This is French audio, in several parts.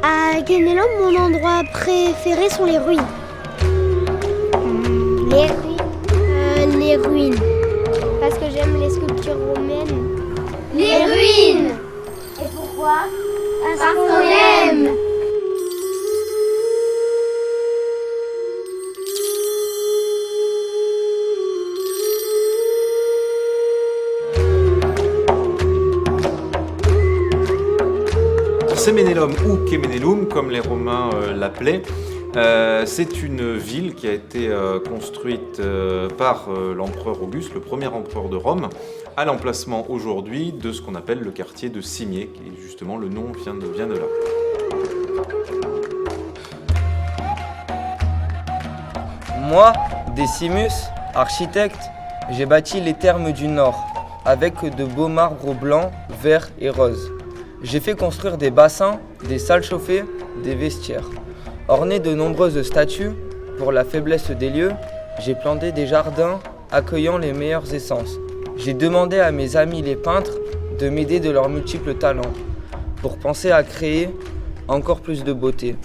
À Guénélan, mon endroit préféré sont les ruines. Les ruines. Les ruines. Parce que j'aime les sculptures romaines. Les ruines. Et pourquoi? Parce qu'on aime. Cemenelum ou Cemenelum, comme les Romains l'appelaient, c'est une ville qui a été construite par l'empereur Auguste, le premier empereur de Rome, à l'emplacement aujourd'hui de ce qu'on appelle le quartier de Cimiez, qui justement le nom vient de là. Moi, Décimus, architecte, j'ai bâti les thermes du Nord, avec de beaux marbres blancs, verts et roses. J'ai fait construire des bassins, des salles chauffées, des vestiaires. Ornés de nombreuses statues, pour la faiblesse des lieux, j'ai planté des jardins accueillant les meilleures essences. J'ai demandé à mes amis les peintres de m'aider de leurs multiples talents, pour penser à créer encore plus de beauté.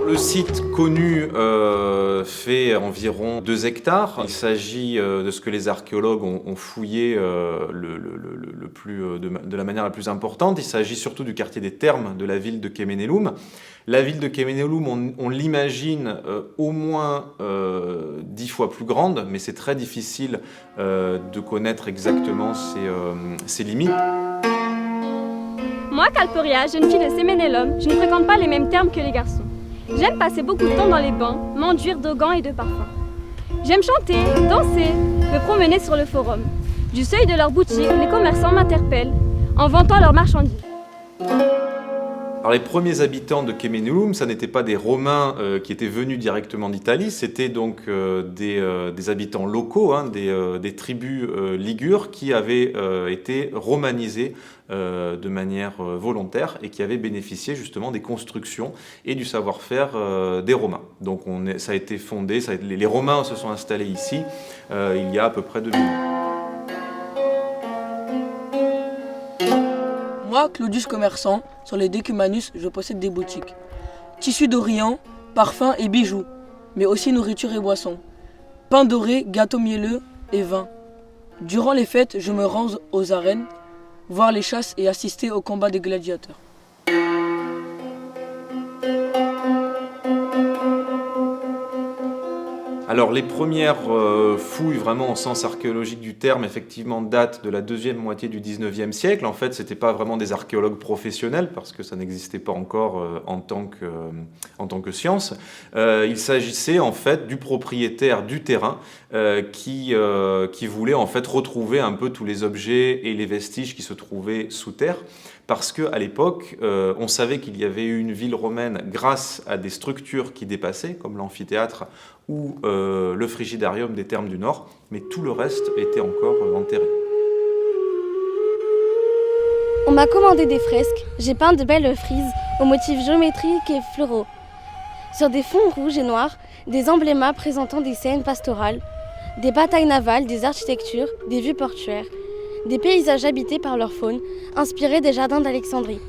Le site connu fait environ 2 hectares. Il s'agit de ce que les archéologues ont fouillé de la manière la plus importante. Il s'agit surtout du quartier des Thermes de la ville de Cemenelum. La ville de Cemenelum, on l'imagine au moins 10 fois plus grande, mais c'est très difficile de connaître exactement ses limites. Moi, Calpuria, jeune fille de Cemenelum, je ne fréquente pas les mêmes termes que les garçons. J'aime passer beaucoup de temps dans les bains, m'enduire de gants et de parfums. J'aime chanter, danser, me promener sur le forum. Du seuil de leur boutique, les commerçants m'interpellent en vantant leurs marchandises. Alors les premiers habitants de Cemenelum, ça n'étaient pas des Romains qui étaient venus directement d'Italie, c'était donc des habitants locaux, des tribus ligures qui avaient été romanisés de manière volontaire et qui avaient bénéficié justement des constructions et du savoir-faire des Romains. Donc ça a été fondé, les Romains se sont installés ici il y a à peu près 2000 ans. Moi, Claudius commerçant, sur les Decumanus, je possède des boutiques. Tissus d'Orient, parfums et bijoux, mais aussi nourriture et boissons. Pain doré, gâteaux mielleux et vin. Durant les fêtes, je me rends aux arènes, voir les chasses et assister aux combats des gladiateurs. Alors les premières fouilles vraiment au sens archéologique du terme effectivement datent de la deuxième moitié du 19e siècle. En fait, c'était pas vraiment des archéologues professionnels parce que ça n'existait pas encore en tant que science. Il s'agissait en fait du propriétaire du terrain qui voulait en fait retrouver un peu tous les objets et les vestiges qui se trouvaient sous terre. Parce qu'à l'époque, on savait qu'il y avait eu une ville romaine grâce à des structures qui dépassaient, comme l'amphithéâtre ou le frigidarium des Thermes du Nord, mais tout le reste était encore enterré. On m'a commandé des fresques, j'ai peint de belles frises aux motifs géométriques et floraux. Sur des fonds rouges et noirs, des emblémas présentant des scènes pastorales, des batailles navales, des architectures, des vues portuaires, des paysages habités par leur faune, inspirés des jardins d'Alexandrie.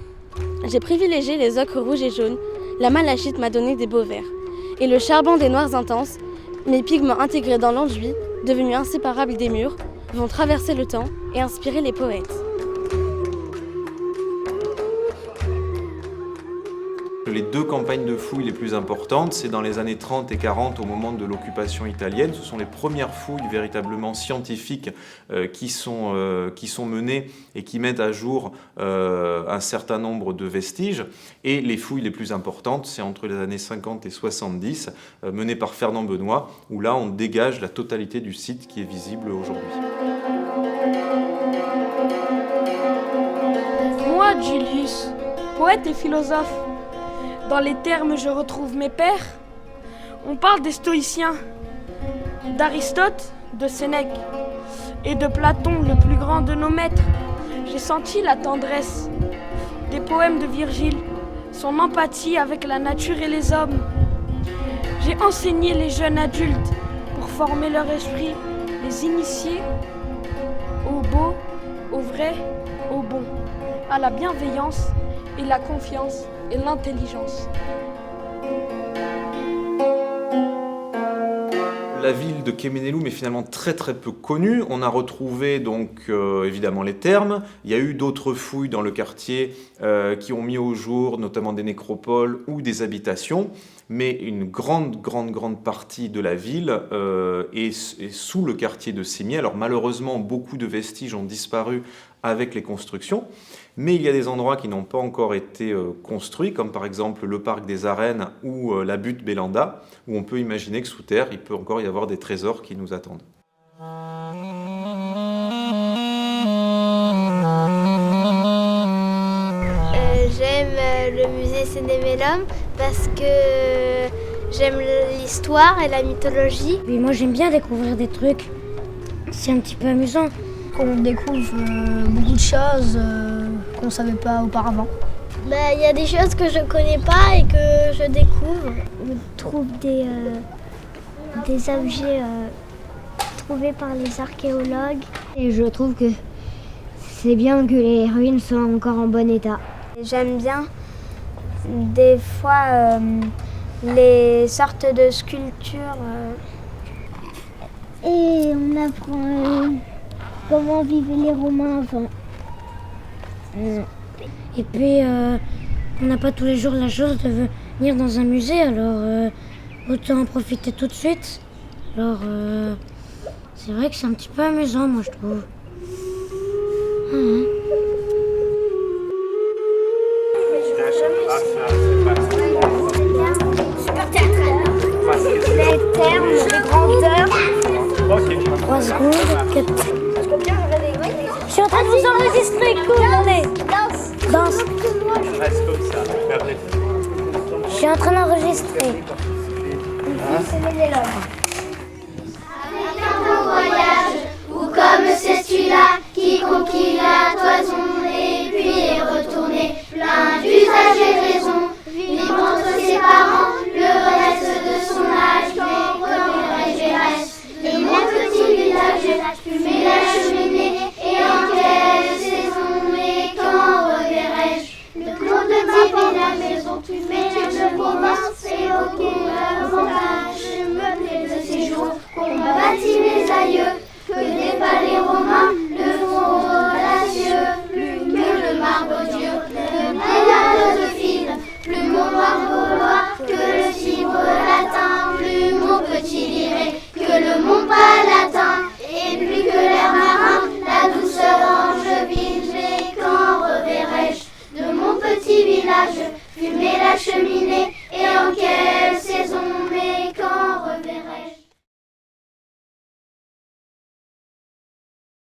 J'ai privilégié les ocres rouges et jaunes, la malachite m'a donné des beaux verts. Et le charbon des noirs intenses, mes pigments intégrés dans l'enduit, devenus inséparables des murs, vont traverser le temps et inspirer les poètes. Les 2 campagnes de fouilles les plus importantes, c'est dans les années 30 et 40 au moment de l'occupation italienne. Ce sont les premières fouilles véritablement scientifiques qui sont menées et qui mettent à jour un certain nombre de vestiges. Et les fouilles les plus importantes, c'est entre les années 50 et 70, menées par Fernand Benoît, où là on dégage la totalité du site qui est visible aujourd'hui. Moi, Julius, poète et philosophe, dans les termes je retrouve mes pères. On parle des stoïciens, d'Aristote, de Sénèque et de Platon, le plus grand de nos maîtres. J'ai senti la tendresse des poèmes de Virgile, son empathie avec la nature et les hommes. J'ai enseigné les jeunes adultes pour former leur esprit, les initier au beau, au vrai, au bon, à la bienveillance et la confiance et l'intelligence. La ville de Kemenelloum est finalement très très peu connue. On a retrouvé donc évidemment les thermes. Il y a eu d'autres fouilles dans le quartier qui ont mis au jour notamment des nécropoles ou des habitations. Mais une grande partie de la ville est sous le quartier de Cimiez. Alors malheureusement, beaucoup de vestiges ont disparu avec les constructions. Mais il y a des endroits qui n'ont pas encore été construits, comme par exemple le parc des Arènes ou la butte Bélanda, où on peut imaginer que sous terre, il peut encore y avoir des trésors qui nous attendent. J'aime le musée Cénémélum parce que j'aime l'histoire et la mythologie. Et moi j'aime bien découvrir des trucs, c'est un petit peu amusant. On découvre beaucoup de choses qu'on ne savait pas auparavant. Il y a des choses que je ne connais pas et que je découvre. On trouve des objets trouvés par les archéologues. Et je trouve que c'est bien que les ruines soient encore en bon état. J'aime bien des fois les sortes de sculptures. Et on apprend comment vivaient les Romains avant. Et puis, on n'a pas tous les jours la chance de venir dans un musée, alors autant en profiter tout de suite. Alors, c'est vrai que c'est un petit peu amusant, moi, je trouve. Super théâtral. Les termes, les grandeurs. 3 secondes, 4. Je suis en train de vous enregistrer, cool, allez. Danse. Je suis en train d'enregistrer. Avec un beau voyage, ou comme ce celui-là, qui conquit la toison, et puis est retourné, plein d'usage et de raison, libre entre ses parents, le reste de son âge, mais comme il reste, et mon petit village, fumer la cheminée, et en quelle saison, et quand reverrai-je le clos de ma maison, fumer la province, et au cœur montage, me plaît de ces jours qu'on m'a bâti mes aïeux, que des palais romains le font audacieux, plus que le marbre dur, le brillant de fine, plus mon noir gaulois que le fibre latin, plus mon petit liré que le mont palatin, et plus que l'air marin, la douceur angevine, mais quand reverrai-je de mon petit village fumer la cheminée, et en quelle